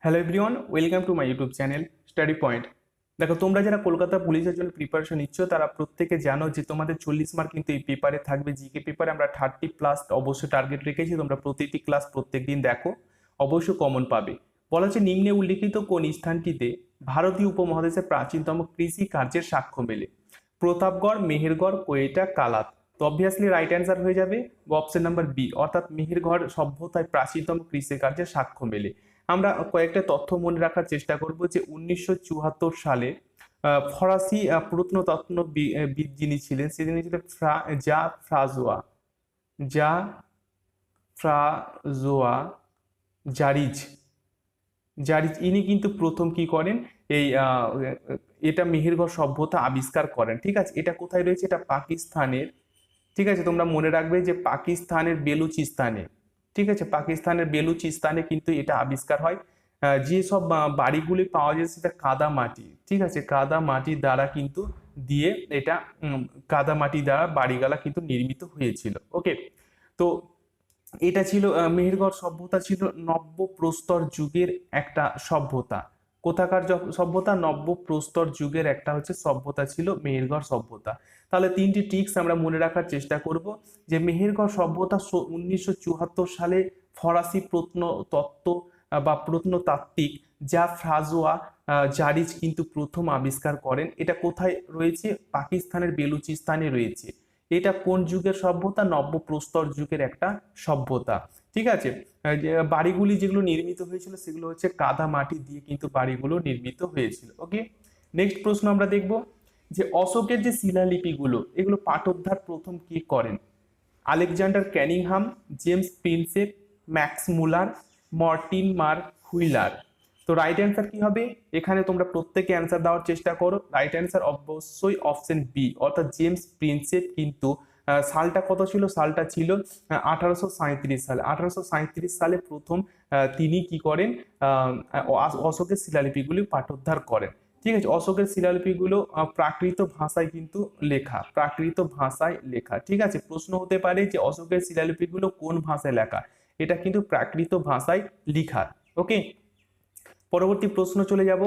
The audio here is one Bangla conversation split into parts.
Hello everyone, welcome to my YouTube channel study point. দেখো, তোমরা যারা কলকাতা পুলিশের জন্য প্রিপারেশন নিচ্ছ তারা প্রত্যেকে জানো যে তোমাদের 40 মার্ক কিন্তু এই পেপারে থাকবে। জিকে পেপারে আমরা 30+ অবশ্যই টার্গেট রেখেছি। তোমরা প্রতিটি ক্লাস প্রত্যেক দিন দেখো, অবশ্যই কমন পাবে। বলা হচ্ছে নিম্নে উল্লিখিত কোন স্থানটিতে ভারতীয় উপমহাদেশের প্রাচীনতম কৃষি কার্যের সাক্ষ্য মেলে? প্রতাপগড়, মেহেরগড়, কোয়েটা, কালাত। তো অবভিয়াসলি রাইট অ্যান্সার হয়ে যাবে অপশন নাম্বার বি, অর্থাৎ মেহেরগড় সভ্যতায় প্রাচীনতম কৃষি কার্যের সাক্ষ্য মেলে। আমরা কয়েকটা তথ্য মনে রাখার চেষ্টা করব যে 1974 সালে ফরাসি প্রত্নতত্ত্ববিদ যিনি ছিলেন তিনি ছিলেন জা ফ্রাজোয়া জা ফ্রাজোয়া জারিজ জারিজ ইনি কিন্তু প্রথম কি করেন, এই এটা মেহেরগড় সভ্যতা আবিষ্কার করেন। ঠিক আছে, এটা কোথায় রয়েছে? এটা পাকিস্তানের। ঠিক আছে, তোমরা মনে রাখবে যে পাকিস্তানের বেলুচিস্তানে। ঠিক আছে, পাকিস্তানের বেলুচিস্তানে কিন্তু এটা আবিষ্কার হয়। যেসব বাড়িগুলি পাওয়া যায় সেটা কাদা মাটি। ঠিক আছে, কাদা মাটি দ্বারা কিন্তু দিয়ে এটা কাদা মাটি দ্বারা বাড়িগুলা কিন্তু নির্মিত হয়েছিল। ওকে, তো এটা ছিল মেহেরগড় সভ্যতা ছিল নব্য প্রস্তর যুগের একটা সভ্যতা। কোথাকার সভ্যতা? নব্য প্রস্তর যুগের একটা হচ্ছে সভ্যতা ছিল মেহেরগড় সভ্যতা। তাহলে তিনটি ট্রিক্স আমরা মনে রাখার চেষ্টা করব যে মেহেরগড় সভ্যতা 1974 সালে ফরাসি প্রত্নতত্ত্ব বা প্রত্নতাত্ত্বিক যা ফ্রাজোয়া জারিজ কিন্তু প্রথম আবিষ্কার করেন। এটা কোথায় রয়েছে? পাকিস্তানের বেলুচিস্তানে রয়েছে। এটা কোন যুগের সভ্যতা? নব্য প্রস্তর যুগের একটা সভ্যতা। ঠিক আছে, যে বাড়িগুলি যেগুলো নির্মিত হয়েছিল সেগুলো হচ্ছে কাদা মাটি দিয়ে কিন্তু বাড়িগুলো নির্মিত হয়েছিল। ওকে, নেক্সট প্রশ্ন আমরা দেখব যে অশোকের যে শিলালিপিগুলো এগুলো পাঠোদ্ধার প্রথম কে করেন? Alexander Cunningham, James Prinsep, max মুলার, মর্টিন মার হুইলার। তো রাইট অ্যান্সার কি হবে? এখানে তোমরা প্রত্যেকে অ্যান্সার দেওয়ার চেষ্টা করো। রাইট অ্যান্সার অবশ্যই অপশন বি, অর্থাৎ জেমস প্রিন্সেপ কিন্তু সালটা কত ছিল? সালটা ছিল 1837 সালে। 1837 সালে প্রথম তিনি কি করেন? অশোকের শিলালিপিগুলি পাঠোদ্ধার করেন। ঠিক আছে, অশোকের শিলালিপিগুলো প্রাকৃত ভাষায় কিন্তু লেখা, প্রাকৃত ভাষায় লেখা। ঠিক আছে, প্রশ্ন হতে পারে যে অশোকের শিলালিপিগুলো কোন ভাষায় লেখা? এটা কিন্তু প্রাকৃত ভাষায় লেখা। ওকে, পরবর্তী প্রশ্ন চলে যাব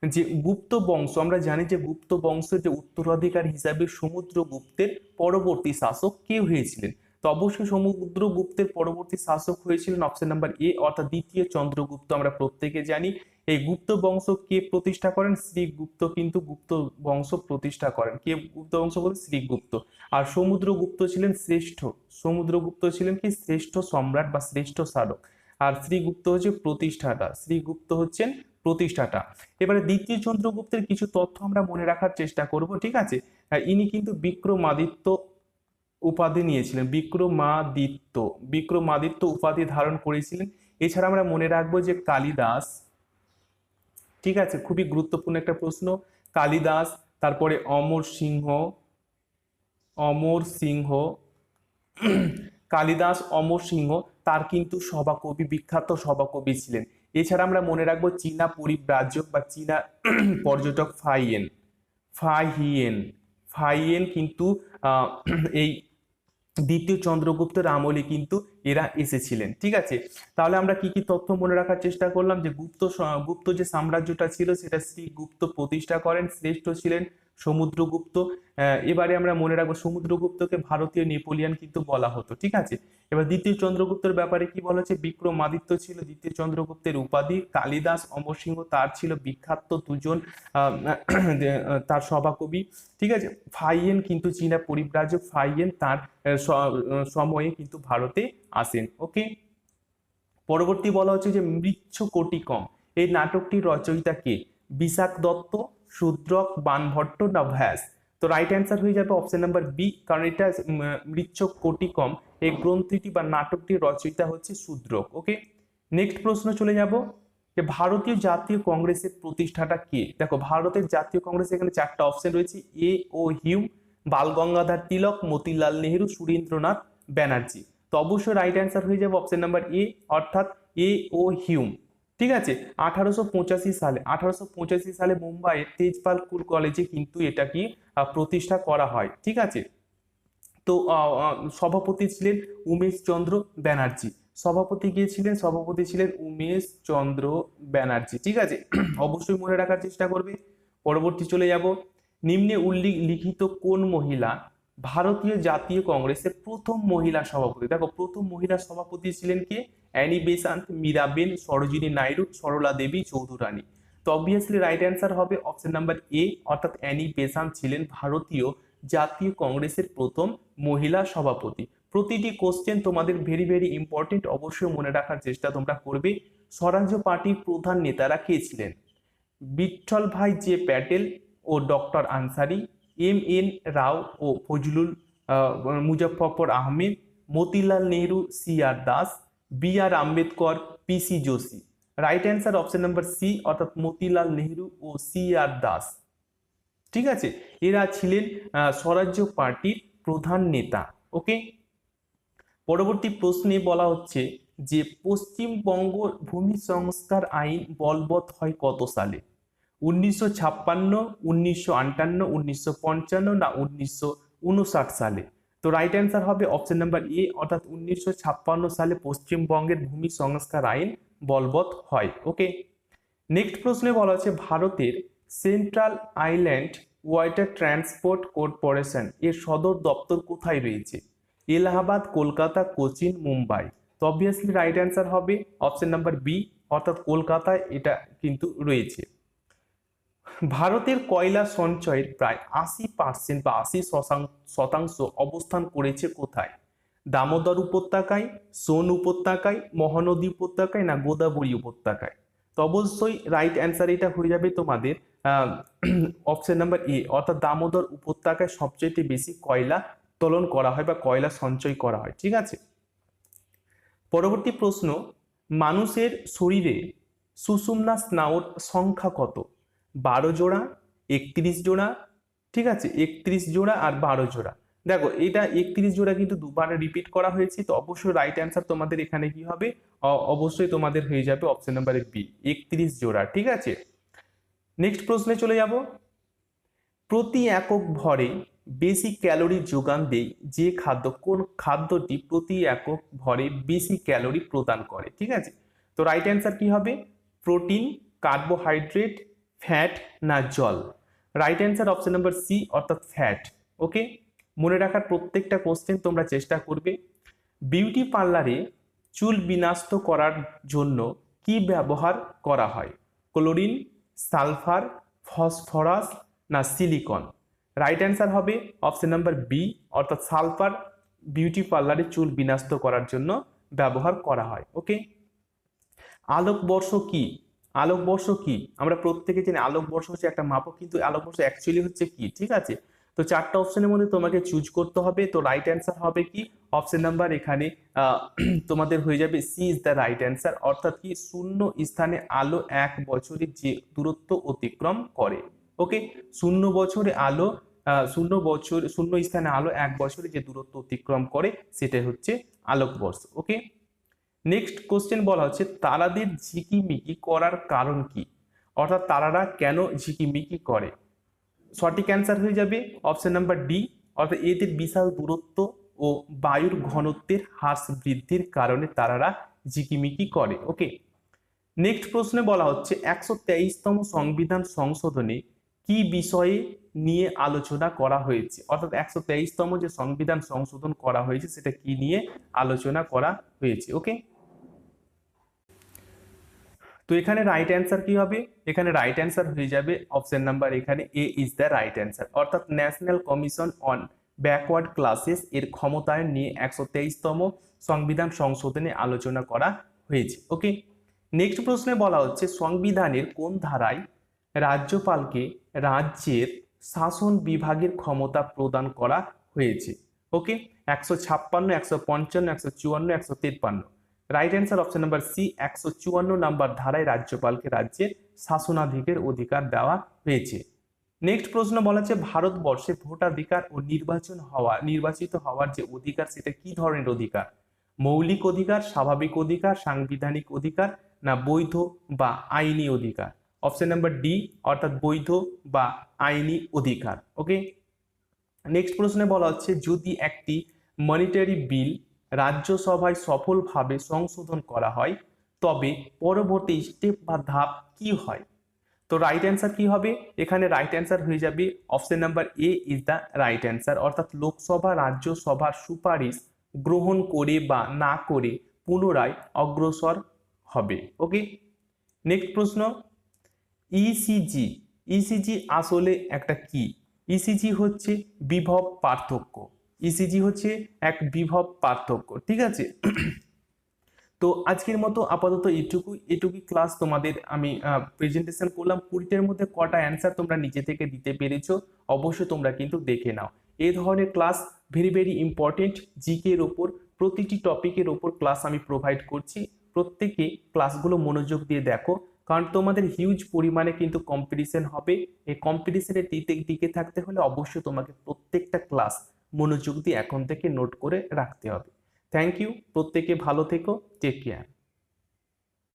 যে গুপ্ত বংশ। আমরা জানি যে গুপ্ত বংশের যে উত্তরাধিকার হিসাবে সমুদ্রগুপ্তের পরবর্তী শাসক কে হয়েছিলেন? তো অবশ্যই সমুদ্রগুপ্তের পরবর্তী শাসক হয়েছিলেন অপশন নাম্বার এ, অর্থাৎ দ্বিতীয় চন্দ্রগুপ্ত। আমরা প্রত্যেকে জানি এই গুপ্ত বংশ কে প্রতিষ্ঠা করেন? শ্রীগুপ্ত কিন্তু গুপ্ত বংশ প্রতিষ্ঠা করেন। কে গুপ্ত বংশ বলে? শ্রীগুপ্ত। আর সমুদ্রগুপ্ত ছিলেন শ্রেষ্ঠ, সমুদ্রগুপ্ত ছিলেন কি? শ্রেষ্ঠ সম্রাট বা শ্রেষ্ঠ শাসক। আর শ্রীগুপ্ত হচ্ছে প্রতিষ্ঠাতা, শ্রীগুপ্ত হচ্ছেন প্রতিষ্ঠাতা। এবারে দ্বিতীয় চন্দ্রগুপ্তের কিছু তথ্য আমরা মনে রাখার চেষ্টা করব। ঠিক আছে, ইনি কিন্তু বিক্রমাদিত্য উপাধি নিয়েছিলেন। বিক্রমাদিত্য, বিক্রমাদিত্য উপাধি ধারণ করেছিলেন। এছাড়া আমরা মনে রাখবো যে কালিদাস। ঠিক আছে, খুবই গুরুত্বপূর্ণ একটা প্রশ্ন। কালিদাস, তারপরে অমর সিংহ, অমর সিংহ কালিদাস, অমর সিংহ তার কিন্তু সভাকবি, বিখ্যাত সভাকবি ছিলেন। এছাড়া আমরা মনে রাখবো চীনা পরিব্রাজক বা চীনা পর্যটক ফাইয়েন, ফাহিয়েন, ফাইয়েন কিন্তু আহ, এই দ্বিতীয় চন্দ্রগুপ্তের আমলে কিন্তু এরা এসেছিলেন। ঠিক আছে, তাহলে আমরা কি কি তথ্য মনে রাখার চেষ্টা করলাম যে গুপ্ত যে সাম্রাজ্যটা ছিল সেটা শ্রীগুপ্ত প্রতিষ্ঠা করেন, শ্রেষ্ঠ ছিলেন সমুদ্রগুপ্ত। এবারে আমরা মনে রাখবো সমুদ্রগুপ্তকে ভারতীয় নেপোলিয়ান কিন্তু বলা হতো। ঠিক আছে, এবার দ্বিতীয় চন্দ্রগুপ্তের ব্যাপারে কি বলা হচ্ছে? বিক্রমাদিত্য ছিল দ্বিতীয় চন্দ্রগুপ্তের উপাধি। কালিদাস, অমরসিংহ তার ছিল বিখ্যাত দুজন তার সভাকবি। ঠিক আছে, ফাইয়েন কিন্তু চীনা পরিব্রাজক, ফাইয়েন তার সময়ে কিন্তু ভারতে আসেন। ওকে, পরবর্তী বলা হচ্ছে যে মৃচ্ছকটিকম এই নাটকটির রচয়িতা কে? বিশাখ দত্ত, শূদ্রক, বাণভট্ট না ব্যাস? তো রাইট অ্যান্সার হয়ে যাবে অপশন নাম্বার বি, কারণ এটা মৃচ্ছকটিকম এই গ্রন্থটি বা নাটকটির রচয়িতা হচ্ছে শূদ্রক। ওকে, নেক্সট প্রশ্ন চলে যাব যে ভারতীয় জাতীয় কংগ্রেসের প্রতিষ্ঠাতা কে? দেখো, ভারতের জাতীয় কংগ্রেস এখানে চারটা অপশন রয়েছে, এ ও হিউম, বাল গঙ্গাধর তিলক, মতিলাল নেহেরু, সুরেন্দ্রনাথ ব্যানার্জি। তো অবশ্যই রাইট অ্যান্সার হয়ে যাবে অপশন নাম্বার এ, অর্থাৎ এ ও হিউম। ঠিক আছে, 1885 সালে মুম্বাইয়ের তেজপাল স্কুল কলেজে কিন্তু এটা কি প্রতিষ্ঠা করা হয়। ঠিক আছে, তো সভাপতি ছিলেন উমেশ চন্দ্র ব্যানার্জি। সভাপতি কে ছিলেন? সভাপতি ছিলেন উমেশ চন্দ্র ব্যানার্জি। ঠিক আছে, অবশ্যই মনে রাখার চেষ্টা করবে। পরবর্তী চলে যাব, নিম্নে উল্লিখিত কোন মহিলা ভারতীয় জাতীয় কংগ্রেসের প্রথম মহিলা সভাপতি? দেখো, প্রথম মহিলা সভাপতি ছিলেন কে? অ্যানি বেসান্ত, মীরাবেন, সরোজিনী নাইডু, সরলা দেবী চৌধুরানী। তো অবভিয়াসলি রাইট অ্যান্সার হবে অপশন নাম্বার এ, অর্থাৎ অ্যানি বেসান্ত ছিলেন ভারতীয় জাতীয় কংগ্রেসের প্রথম মহিলা সভাপতি। প্রতিটি কোশ্চেন তোমাদের ভেরি ভেরি ইম্পর্টেন্ট, অবশ্যই মনে রাখার চেষ্টা তোমরা করবে। স্বরাজ্য পার্টির প্রধান নেতারা কে ছিলেন? বিঠ্ঠল ভাই জে প্যাটেল ও doctor Ansari, M N Rao ও Fazlul Muzaffar Ahmed, Motilal Nehru, C R Das, B R Ambedkar, P C Joshi. Right answer option number C, অর্থাৎ মতিলাল নেহরু ও সি আর দাস। ঠিক আছে, এরা ছিলেন স্বরাজ্য পার্টির প্রধান নেতা। ওকে, পরবর্তী প্রশ্নে বলা হচ্ছে যে পশ্চিমবঙ্গ ভূমি সংস্কার আইন বলবৎ হয় কত সালে? 1956, 1958, 1955 না 1959 সালে? তো রাইট অ্যান্সার হবে অপশন নাম্বার এ, অর্থাৎ 1956 সালে পশ্চিমবঙ্গের ভূমি সংস্কার আইন বলবৎ হয়। ওকে, নেক্সট প্রশ্নে বলা হচ্ছে ভারতের central island water transport corporation এর সদর দপ্তর কোথায় রয়েছে? এলাহাবাদ, কলকাতা, কোচিন, মুম্বাই। তো অবভিয়াসলি রাইট অ্যান্সার হবে অপশন নাম্বার বি, অর্থাৎ কলকাতায় এটা কিন্তু রয়েছে। ভারতের কয়লা সঞ্চয়ের প্রায় 80% বা 80% অবস্থান করেছে কোথায়? দামোদর উপত্যকায়, সোন উপত্যকায়, মহানদী উপত্যকায় না গোদাবরী উপত্যকায়? তো অবশ্যই রাইট অ্যান্সার এটা হয়ে যাবে তোমাদের অপশন নাম্বার এ, অর্থাৎ দামোদর উপত্যকায় সবচেয়ে বেশি কয়লা উত্তোলন করা হয় বা কয়লা সঞ্চয় করা হয়। ঠিক আছে, পরবর্তী প্রশ্ন, মানুষের শরীরে সুষুম্না স্নায়ুর সংখ্যা কত? 12 জোড়া, 31 জোড়া, ঠিক আছে, 31 জোড়া আর 12 জোড়া। দেখো, এটা 31 জোড়া কিন্তু দুবার রিপিট করা হয়েছে, তো অবশ্যই রাইট অ্যান্সার তোমাদের এখানে কি হবে? অবশ্যই তোমাদের হয়ে যাবে অপশন নাম্বার বি, 31 জোড়া। ঠিক আছে, নেক্সট প্রশ্নে চলে যাব, প্রতি একক ভরে বেশি ক্যালোরি যোগান দেয় যে খাদ্য, কোন খাদ্যটি প্রতি একক ভরে বেশি ক্যালোরি প্রদান করে? ঠিক আছে, তো রাইট অ্যান্সার কি হবে? প্রোটিন, কার্বোহাইড্রেট, ফ্যাট না জল? Right answer option number C, অর্থাৎ ফ্যাট। ওকে, মনে রাখার প্রত্যেকটা কোশ্চেন তোমরা চেষ্টা করবে। বিউটি পার্লারে চুল বিন্যাস্ত করার জন্য কি ব্যবহার করা হয়? ক্লোরিন, সালফার, ফসফরাস না সিলিকন? রাইট অ্যান্সার হবে অপশন নাম্বার বি, অর্থাৎ সালফার বিউটি পার্লারে চুল বিন্যাস্ত করার জন্য ব্যবহার করা হয়। ওকে, আলোকবর্ষ কি? আলোকবর্ষ কি? আমরা প্রত্যেকে জানি আলোকবর্ষ হচ্ছে একটা মাপক, কিন্তু আলোকবর্ষ অ্যাকচুয়ালি হচ্ছে কি? ঠিক আছে, তো চারটা অপশনের মধ্যে তোমাকে চুজ করতে হবে। তো রাইট অ্যান্সার হবে কি? অপশন নাম্বার এখানে তোমাদের হয়ে যাবে C is the right answer, অর্থাৎ কি শূন্য স্থানে আলো 1 বছরে যে দূরত্ব অতিক্রম করে। ওকে, শূন্য বছরে আলো শূন্য স্থানে আলো 1 বছরে যে দূরত্ব অতিক্রম করে সেটাই হচ্ছে আলোকবর্ষ। ওকে, নেক্সট কোশ্চেন বলা হচ্ছে তারাদের ঝিকিমিকি করার কারণ কি? অর্থাৎ তারারা কেন ঝিকিমিকি করে? সঠিক অ্যান্সার হয়ে যাবে অপশন নাম্বার ডি, অর্থাৎ এদের বিশাল দূরত্ব ও বায়ুর ঘনত্বের হ্রাস বৃদ্ধির কারণে তারারা ঝিকিমিকি করে। ওকে, নেক্সট প্রশ্নে বলা হচ্ছে 123তম সংবিধান সংশোধনে কি বিষয়ে নিয়ে আলোচনা করা হয়েছে? অর্থাৎ 123তম যে সংবিধান সংশোধন করা হয়েছে সেটা কি নিয়ে আলোচনা করা হয়েছে? ওকে, তো এখানে রাইট অ্যান্সার কি হবে? এখানে রাইট অ্যান্সার হয়ে যাবে অপশন নাম্বার এখানে এ ইজ দ্য রাইট অ্যান্সার, অর্থাৎ national commission on backward classes এর ক্ষমতায়ন নিয়ে 123তম সংবিধান সংশোধনে আলোচনা করা হয়েছে। ওকে, নেক্সট প্রশ্নে বলা হচ্ছে সংবিধানের কোন ধারায় রাজ্যপালকে রাজ্যের শাসন বিভাগের ক্ষমতা প্রদান করা হয়েছে? Okay, 156, 155, 154, 153? Right answer option number C, 154 number ধারায় রাজ্যপালকে রাজ্যের শাসনাধিকার অধিকার দেওয়া হয়েছে। নেক্সট প্রশ্ন বলা হচ্ছে ভারতবর্ষে ভোটাধিকার ও নির্বাচিত হওয়ার যে অধিকার সেটা কি ধরনের অধিকার? মৌলিক অধিকার, স্বাভাবিক অধিকার, সাংবিধানিক অধিকার না বৈধ বা আইনি অধিকার? অপশন নাম্বার ডি, অর্থাৎ বৈধ বা আইনি অধিকার। ওকে, নেক্সট প্রশ্নে বলা হচ্ছে যদি একটি মনিটারি বিল রাজ্যসভায় সফলভাবে সংশোধন করা হয়, তবে পরবর্তী স্টেপ বা ধাপ কি হয়? তো রাইট অ্যান্সার কি হবে? এখানে রাইট অ্যান্সার হয়ে যাবে option number A is the right answer, অর্থাৎ লোকসভা রাজ্যসভার সুপারিশ গ্রহণ করে বা না করে পুনরায় অগ্রসর হবে। ওকে, নেক্সট প্রশ্ন, ইসিজি। ইসিজি আসলে একটা কি? ইসিজি হচ্ছে বিভব পার্থক্য। ইসিজি হচ্ছে এক বিভব পার্থক্য, ঠিক আছে। তো আজকের মতো আপাতত এটুকুই ক্লাস তোমাদের আমি প্রেজেন্টেশন করলাম। 20টার মধ্যে কটা অ্যান্সার তোমরা নিজে থেকে দিতে পেরেছো অবশ্যই তোমরা কিন্তু দেখে নাও। এই ধরনের class very very important, GK এর ওপর প্রতিটি টপিকের ওপর ক্লাস আমি প্রোভাইড করছি। প্রত্যেকে ক্লাসগুলো মনোযোগ দিয়ে দেখো, কারণ তোমাদের হিউজ পরিমাণে কিন্তু কম্পিটিশন হবে। এই কম্পিটিশনের টিকে থাকতে হলে অবশ্যই তোমাকে প্রত্যেকটা ক্লাস মনোযোগ দিয়ে এখন থেকে নোট করে রাখতে হবে। থ্যাংক ইউ, প্রত্যেকে ভালো থেকো, টেক কেয়ার।